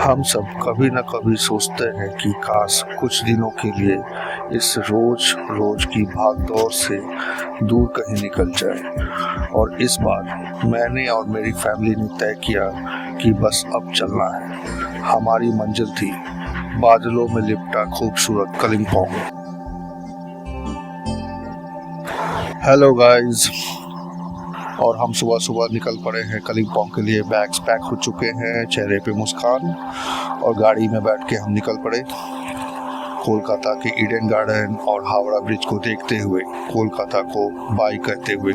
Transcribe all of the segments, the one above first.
हम सब कभी न कभी सोचते हैं कि काश कुछ दिनों के लिए इस रोज रोज की भागदौड़ से दूर कहीं निकल जाए। और इस बार मैंने और मेरी फैमिली ने तय किया कि बस अब चलना है। हमारी मंजिल थी बादलों में लिपटा खूबसूरत कलिम्पोंग। हेलो गाइस, और हम सुबह सुबह निकल पड़े हैं कलिम्पोंग के लिए। बैग्स पैक हो चुके हैं, चेहरे पे मुस्कान, और गाड़ी में बैठ के हम निकल पड़े कोलकाता के ईडन गार्डन और हावड़ा ब्रिज को देखते हुए, कोलकाता को बाय करते हुए।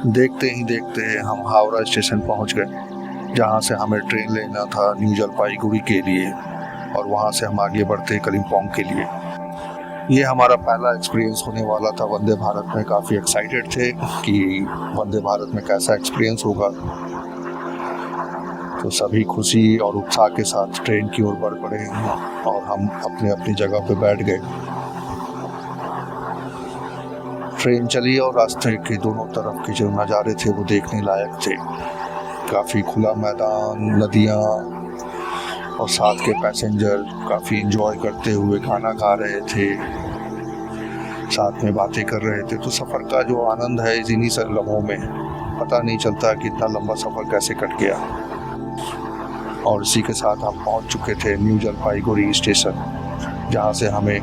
देखते ही देखते हम हावड़ा स्टेशन पहुंच गए, जहां से हमें ट्रेन लेना था न्यू जलपाईगुड़ी के लिए, और वहां से हम आगे बढ़ते कलिम्पोंग के लिए। ये हमारा पहला एक्सपीरियंस होने वाला था वंदे भारत में। काफ़ी एक्साइटेड थे कि वंदे भारत में कैसा एक्सपीरियंस होगा। तो सभी खुशी और उत्साह के साथ ट्रेन की ओर बढ़ पड़े और हम अपनी अपनी जगह पे बैठ गए। ट्रेन चली और रास्ते के दोनों तरफ के जो नज़ारे थे वो देखने लायक थे। काफ़ी खुला मैदान, नदियाँ, और साथ के पैसेंजर काफ़ी एंजॉय करते हुए खाना खा रहे थे, साथ में बातें कर रहे थे। तो सफ़र का जो आनंद है इन्हीं सब लम्हों में, पता नहीं चलता कि इतना लंबा सफ़र कैसे कट गया। और इसी के साथ हम पहुंच चुके थे न्यू जलपाईगुड़ी स्टेशन, जहां से हमें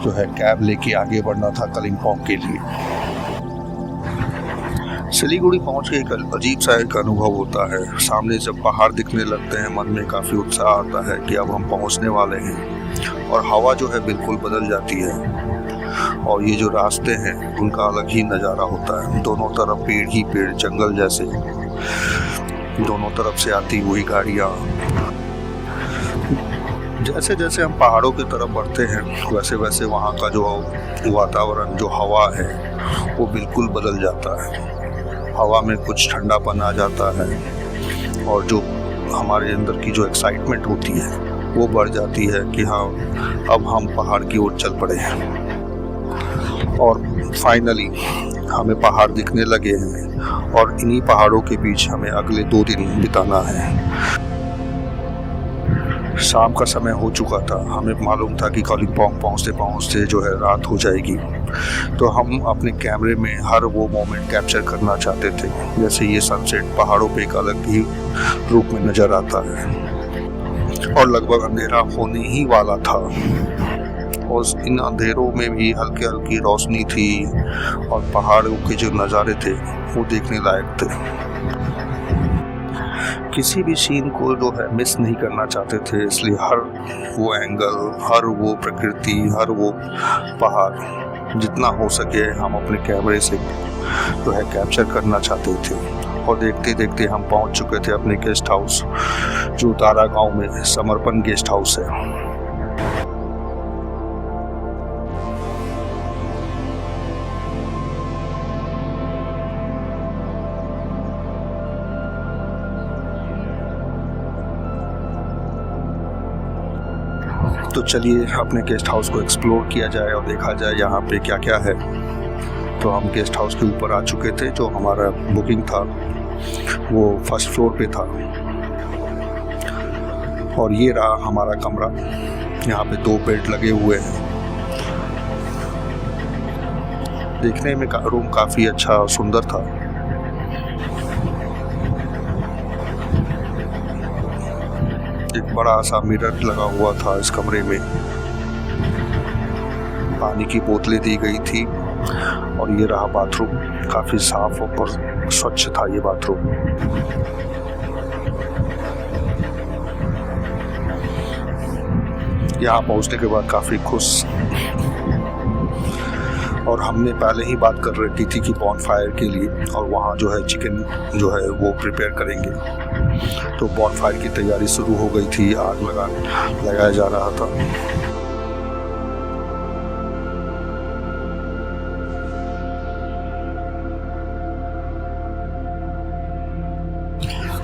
जो है कैब लेके आगे बढ़ना था कलिम्पोंग के लिए। सिलीगुड़ी पहुंच के एक अजीब सा एक अनुभव होता है। सामने जब पहाड़ दिखने लगते हैं, मन में काफ़ी उत्साह आता है कि अब हम पहुंचने वाले हैं। और हवा जो है बिल्कुल बदल जाती है, और ये जो रास्ते हैं उनका अलग ही नज़ारा होता है। दोनों तरफ पेड़ ही पेड़, जंगल जैसे, दोनों तरफ से आती हुई गाड़ियाँ। जैसे जैसे हम पहाड़ों की तरफ बढ़ते हैं, वैसे वैसे वहाँ का जो वातावरण, जो हवा है, वो बिल्कुल बदल जाता है। हवा में कुछ ठंडापन आ जाता है, और जो हमारे अंदर की जो एक्साइटमेंट होती है वो बढ़ जाती है कि हाँ, अब हम पहाड़ की ओर चल पड़े हैं। और फाइनली हमें पहाड़ दिखने लगे हैं, और इन्हीं पहाड़ों के बीच हमें अगले 2 दिन बिताना है। शाम का समय हो चुका था। हमें मालूम था कि कलिम्पोंग पहुँचते पहुँचते जो है रात हो जाएगी। तो हम अपने कैमरे में हर वो मोमेंट कैप्चर करना चाहते थे, जैसे ये सनसेट पहाड़ों पे एक अलग ही रूप में नज़र आता है। और लगभग अंधेरा होने ही वाला था, और इन अंधेरों में भी हल्की हल्की रोशनी थी, और पहाड़ों के जो नज़ारे थे वो देखने लायक थे। किसी भी सीन को जो है मिस नहीं करना चाहते थे, इसलिए हर वो एंगल, हर वो प्रकृति, हर वो पहाड़ जितना हो सके हम अपने कैमरे से जो है कैप्चर करना चाहते थे। और देखते देखते हम पहुंच चुके थे अपने गेस्ट हाउस, जो दारा गांव में समर्पण गेस्ट हाउस है। तो चलिए अपने गेस्ट हाउस को एक्सप्लोर किया जाए और देखा जाए यहाँ पे क्या क्या है। तो हम गेस्ट हाउस के ऊपर आ चुके थे। जो हमारा बुकिंग था वो फर्स्ट फ्लोर पे था, और ये रहा हमारा कमरा। यहाँ पे 2 बेड लगे हुए हैं। देखने में रूम काफ़ी अच्छा और सुंदर था। एक बड़ा सा मिरर लगा हुआ था इस कमरे में। पानी की बोतलें दी गई थी, और ये रहा बाथरूम। काफ़ी साफ और स्वच्छ था ये बाथरूम। यहाँ पहुँचने के बाद काफ़ी खुश, और हमने पहले ही बात कर रखी थी कि बॉनफायर के लिए, और वहाँ जो है चिकन जो है वो प्रिपेयर करेंगे। तो बॉनफायर की तैयारी शुरू हो गई थी, आग लगाया जा रहा था।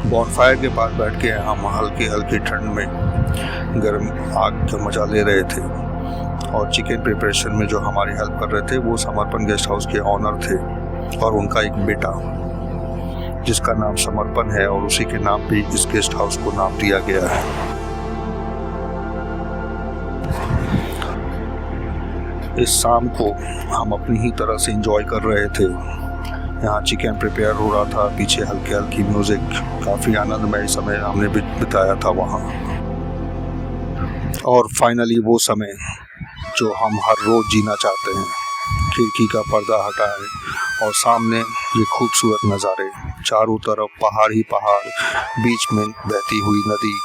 बॉनफायर के पास बैठ के हम हल्की हल्की ठंड में गर्म आग का मजा ले रहे थे। और चिकन प्रिपरेशन में जो हमारी हेल्प कर रहे थे वो समर्पण गेस्ट हाउस के ऑनर थे, और उनका एक बेटा। जिसका नाम समर्पण है और उसी के नाम पे इस गेस्ट हाउस को नाम दिया गया है। इस शाम को हम अपनी ही तरह से एंजॉय कर रहे थे। यहाँ चिकन प्रिपेयर हो रहा था, पीछे हल्की हल्की म्यूजिक, काफ़ी आनंदमय समय हमने बिताया था वहाँ। और फाइनली वो समय जो हम हर रोज़ जीना चाहते हैं, खिड़की का पर्दा हटाएं और सामने ये खूबसूरत नज़ारे, चारों तरफ पहाड़ ही पहाड़, बीच में बहती हुई नदी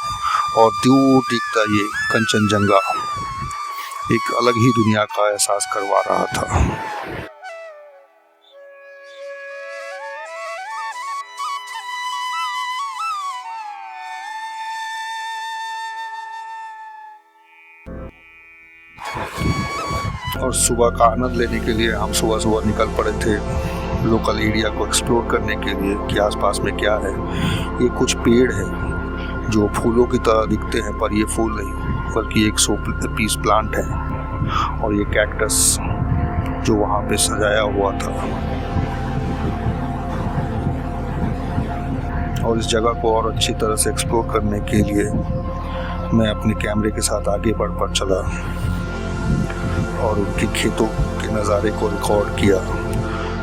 और दूर दिखता ये कंचनजंगा एक अलग ही दुनिया का एहसास करवा रहा था। और सुबह का आनंद लेने के लिए हम सुबह सुबह निकल पड़े थे लोकल एरिया को एक्सप्लोर करने के लिए कि आसपास में क्या है। ये कुछ पेड़ है जो फूलों की तरह दिखते हैं, पर ये फूल नहीं बल्कि एक शो पीस प्लांट है। और ये कैक्टस जो वहाँ पे सजाया हुआ था। और इस जगह को और अच्छी तरह से एक्सप्लोर करने के लिए मैं अपने कैमरे के साथ आगे बढ़ चला और उनके खेतों के नज़ारे को रिकॉर्ड किया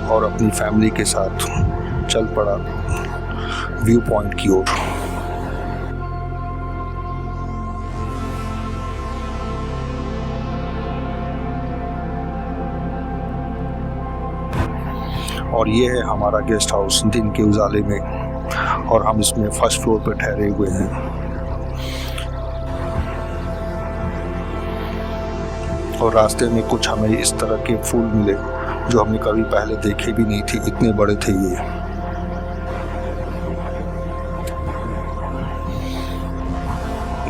और अपनी फैमिली के साथ चल पड़ा व्यू पॉइंट की ओर। और ये है हमारा गेस्ट हाउस दिन के उजाले में, और हम इसमें फर्स्ट फ्लोर पर ठहरे हुए हैं। और रास्ते में कुछ हमें इस तरह के फूल मिले जो हमने कभी पहले देखे भी नहीं थे, इतने बड़े थे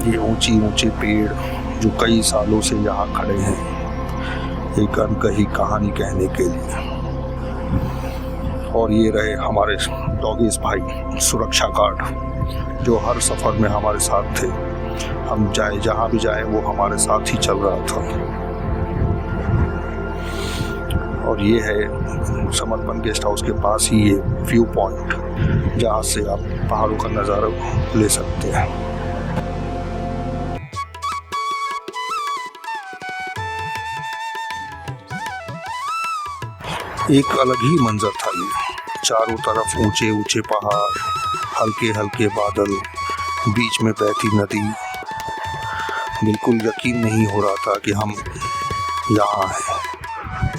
ये ऊंची ऊंचे पेड़ जो कई सालों से यहाँ खड़े हैं एक अनकही कहानी कहने के लिए। और ये रहे हमारे डॉगीज भाई, सुरक्षा गार्ड, जो हर सफ़र में हमारे साथ थे। हम जाए जहाँ भी जाए वो हमारे साथ ही चल रहा था। और ये है समर्पण गेस्ट हाउस के पास ही ये व्यू पॉइंट जहाँ से आप पहाड़ों का नज़ारा ले सकते हैं। एक अलग ही मंजर था ये, चारों तरफ ऊंचे ऊंचे पहाड़, हल्के हल्के बादल, बीच में बहती नदी। बिल्कुल यकीन नहीं हो रहा था कि हम यहाँ हैं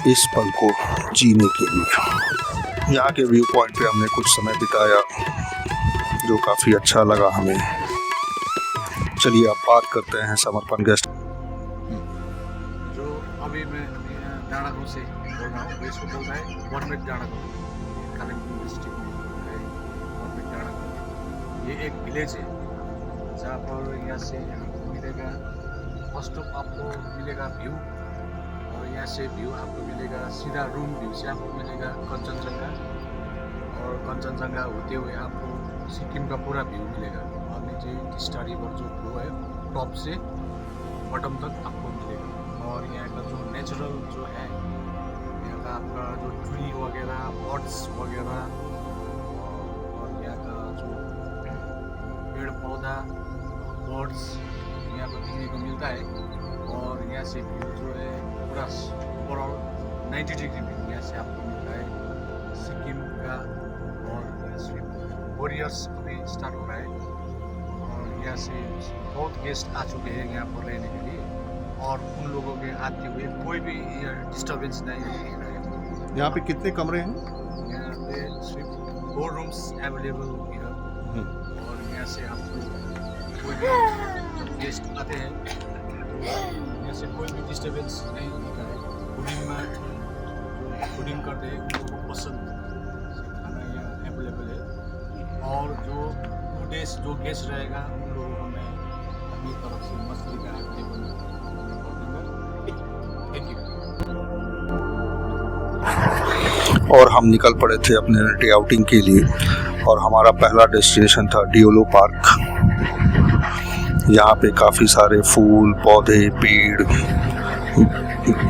इस पल को जीने के लिए। यहाँ के व्यू पॉइंट पे हमने कुछ समय बिताया जो काफ़ी अच्छा लगा हमें। चलिए अब बात करते हैं समर्पण गेस्ट। जो अभी मैं डाँडागाउँ से बोल रहा हूँ, इसको बोलता है वनमेट डाँडागाउँ, कालिम्पोङ डिस्ट्रिक्ट में है वनमेट डाँडागाउँ। ये एक विलेज है जहाँ पर यहाँ से आपको मिलेगा फर्स्ट ऑफ आपको मिलेगा व्यू, और यहाँ से व्यू आपको मिलेगा सीधा रूम व्यू से आपको मिलेगा कंचनजंगा, और कंचनजंगा होते हुए आपको सिक्किम का पूरा व्यू मिलेगा। और नीचे टिस्टा रिवर जो फ्लो है टॉप से बॉटम तक आपको मिलेगा। और यहाँ का जो नेचुरल जो है यहाँ का आपका जो ट्री वगैरह, बर्ड्स वगैरह, और यहाँ का जो पेड़ पौधा, बर्ड्स यहाँ को देखने को मिलता है। और यहाँ से व्यू जो है पूरा ओवरऑल 90 डिग्री व्यू यहाँ से आपको मिलता है सिक्किम का। और वॉरियर्स अभी स्टार्ट हो रहा है, और यहाँ से बहुत गेस्ट आ चुके हैं यहाँ पर रहने के लिए, और उन लोगों के आते हुए कोई भी डिस्टर्बेंस नहीं दिख रहा है। यहाँ पे कितने कमरे हैं? यहाँ पे सिर्फ 4 रूम्स अवेलेबल है। और यहाँ से आपको कोई भी गेस्ट आते हैं तो यहाँ से कोई भी डिस्टर्बेंस नहीं दिखा है। फूडिंग करते हैं, उन लोगों को पसंद खाना यहाँ अवेलेबल है। और जो 2 डेज जो गेस्ट रहेगा उन लोगों को मैं अपनी तरफ से मछली का अवेलेबल कर दूँगा। Thank you. और हम निकल पड़े थे अपने डे आउटिंग के लिए, और हमारा पहला डेस्टिनेशन था डियोलो पार्क। यहाँ पे काफ़ी सारे फूल, पौधे, पेड़,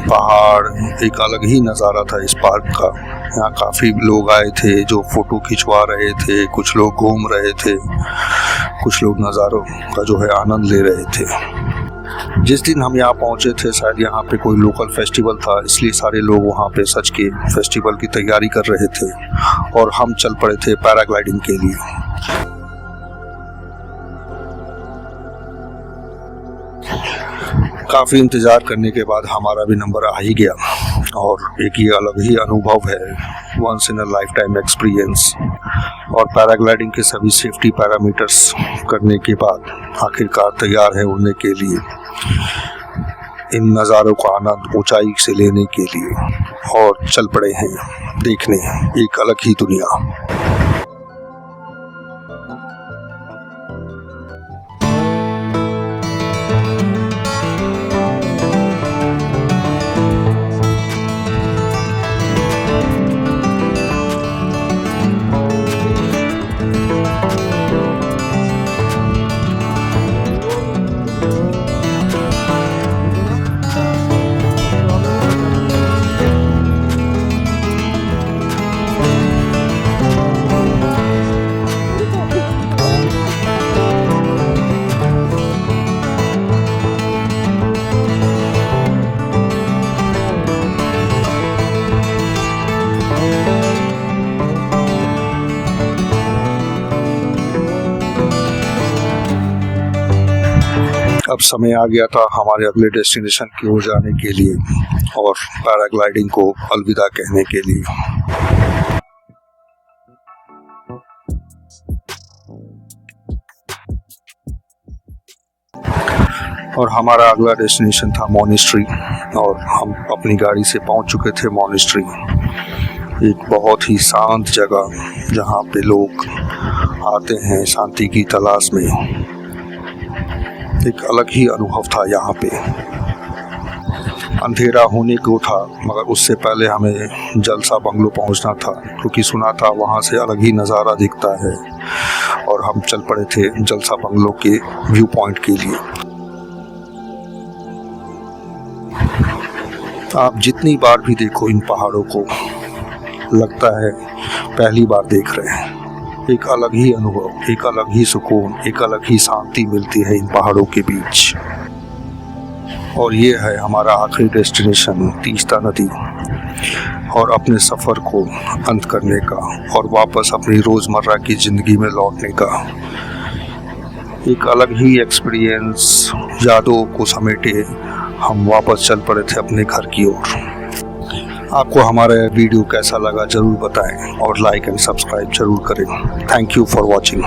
पहाड़, एक अलग ही नज़ारा था इस पार्क का। यहाँ काफ़ी लोग आए थे जो फ़ोटो खिंचवा रहे थे, कुछ लोग घूम रहे थे, कुछ लोग नज़ारों का जो है आनंद ले रहे थे। जिस दिन हम यहाँ पहुँचे थे शायद यहाँ पे कोई लोकल फेस्टिवल था, इसलिए सारे लोग वहाँ पे सच के फेस्टिवल की तैयारी कर रहे थे और हम चल पड़े थे पैराग्लाइडिंग के लिए। काफ़ी इंतज़ार करने के बाद हमारा भी नंबर आ ही गया और एक ये अलग ही अनुभव है, once in a lifetime experience. और पैराग्लाइडिंग के सभी सेफ्टी पैरामीटर्स करने के बाद आखिरकार तैयार है उड़ने के लिए, इन नज़ारों का आनंद ऊंचाई से लेने के लिए, और चल पड़े हैं देखने एक अलग ही दुनिया। अब समय आ गया था हमारे अगले डेस्टिनेशन की ओर जाने के लिए और पैराग्लाइडिंग को अलविदा कहने के लिए। और हमारा अगला डेस्टिनेशन था मॉनेस्ट्री, और हम अपनी गाड़ी से पहुंच चुके थे मॉनेस्ट्री, एक बहुत ही शांत जगह जहां पे लोग आते हैं शांति की तलाश में। एक अलग ही अनुभव था यहाँ पे। अंधेरा होने को था मगर उससे पहले हमें जलसा बंगलो पहुँचना था, क्योंकि सुना था वहाँ से अलग ही नज़ारा दिखता है, और हम चल पड़े थे जलसा बंगलो के व्यू पॉइंट के लिए। आप जितनी बार भी देखो इन पहाड़ों को, लगता है पहली बार देख रहे हैं। एक अलग ही अनुभव, एक अलग ही सुकून, एक अलग ही शांति मिलती है इन पहाड़ों के बीच। और ये है हमारा आखिरी डेस्टिनेशन, तीस्ता नदी, और अपने सफ़र को अंत करने का और वापस अपनी रोज़मर्रा की ज़िंदगी में लौटने का एक अलग ही एक्सपीरियंस। यादों को समेटे हम वापस चल पड़े थे अपने घर की ओर। आपको हमारा वीडियो कैसा लगा ज़रूर बताएं और लाइक एंड सब्सक्राइब ज़रूर करें। Thank you for watching.